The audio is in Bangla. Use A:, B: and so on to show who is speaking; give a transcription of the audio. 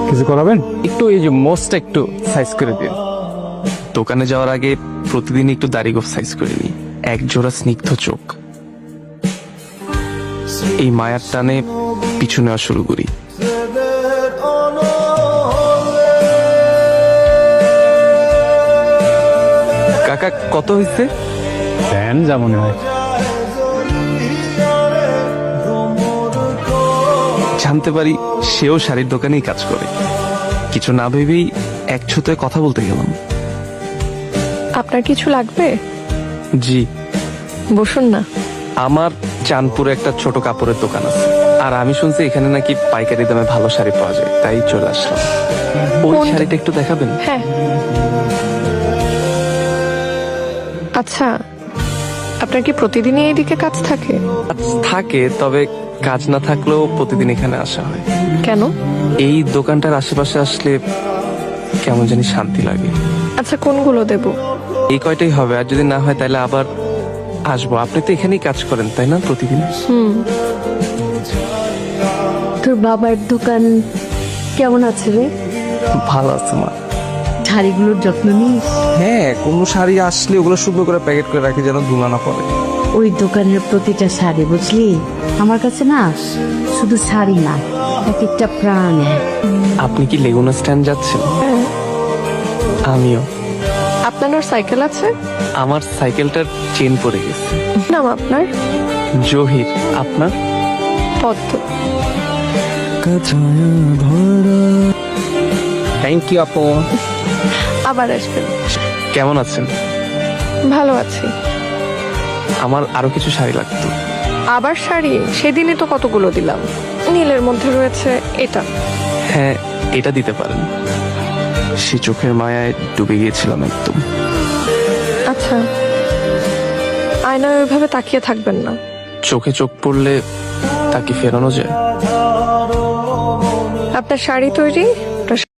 A: কিছু করাবেন?
B: একটু এই যে মোস্টটা একটু সাইজ করে দিন। দোকানে যাওয়ার আগে প্রতিদিন একটু দাড়ি গোফ সাইজ করে নিই। এক জোড়া স্নিগ্ধ চোখ, এই মায়ার টানে পিছু নেওয়া শুরু করি। কাকা কত হয়েছে?
A: দেন যা মনে হয়।
B: জানতে পারি সেও শাড়ির দোকানেই কাজ করে। কিছু না ভেবেই এক ছুতে কথা বলতে গেলাম।
C: আপনার কিছু লাগবে?
B: জি,
C: বসুন না।
B: আমার চাঁদপুরে একটা ছোট কাপড়ের দোকান আছে, আর আমি শুনছি এখানে নাকি পাইকারি দামে ভালো শাড়ি পাওয়া যায়, তাই চলে আসলাম। ওই
C: কোনটা?
B: শাড়িটা একটু দেখাবেন?
C: হ্যাঁ। আচ্ছা, আপনার কি প্রতিদিনই এইদিকে কাজ থাকে?
B: কাজ থাকে, তবে কাজ না থাকলেও প্রতিদিন এখানে আসা হয়।
C: কেন?
B: এই দোকানটার আশেপাশে আসলে কেমন জানি শান্তি লাগে।
C: আচ্ছা, কোনগুলো দেব?
B: এই কয়টাই হবে, আর যদি না হয় তাহলে আবার আসবো। আপনি তো এখানেই কাজ করেন তাই না প্রতিদিন?
D: তোর বাবার দোকান কেমন আছে রে?
B: ভালো আছে মা।
D: শাড়িগুলোর যত্ন নিস?
B: হ্যাঁ, কোনো শাড়ি আসলে ওগুলো শুকনো করে প্যাকেট করে রাখি যেন ধুলা না পড়ে।
D: ওই দোকানের প্রতিটা শাড়ি বুঝলি, আমার কাছে না শুধু শাড়ি না, এক একটা প্রাণ।
B: আপনি কি লেগুনা স্ট্যান্ড যাচ্ছেন?
C: হ্যাঁ।
B: আমিও।
C: আপনার সাইকেল আছে?
B: আমার সাইকেলটার চেন পড়ে গেছে।
C: নাম আপনার?
B: জহির। আপনার?
C: পদ্ম।
B: থ্যাংক ইউ আপু।
C: আবার আসবেন।
B: কেমন আছেন?
C: ভালো আছি।
B: আমার আরো কিছু শাড়ি লাগতো।
C: আবার শাড়ি? সেদিনই তো কতগুলো দিলাম। নীলের মধ্যে রয়েছে এটা।
B: হ্যাঁ, এটা দিতে পারেন। সে চোখের মায়ায় ডুবে গিয়েছিলাম একদম।
C: আচ্ছা, আয়নায় ওইভাবে তাকিয়ে থাকবেন না।
B: চোখে চোখ পড়লে তাকে ফেরানো যায়?
C: আপনার শাড়ি তৈরি।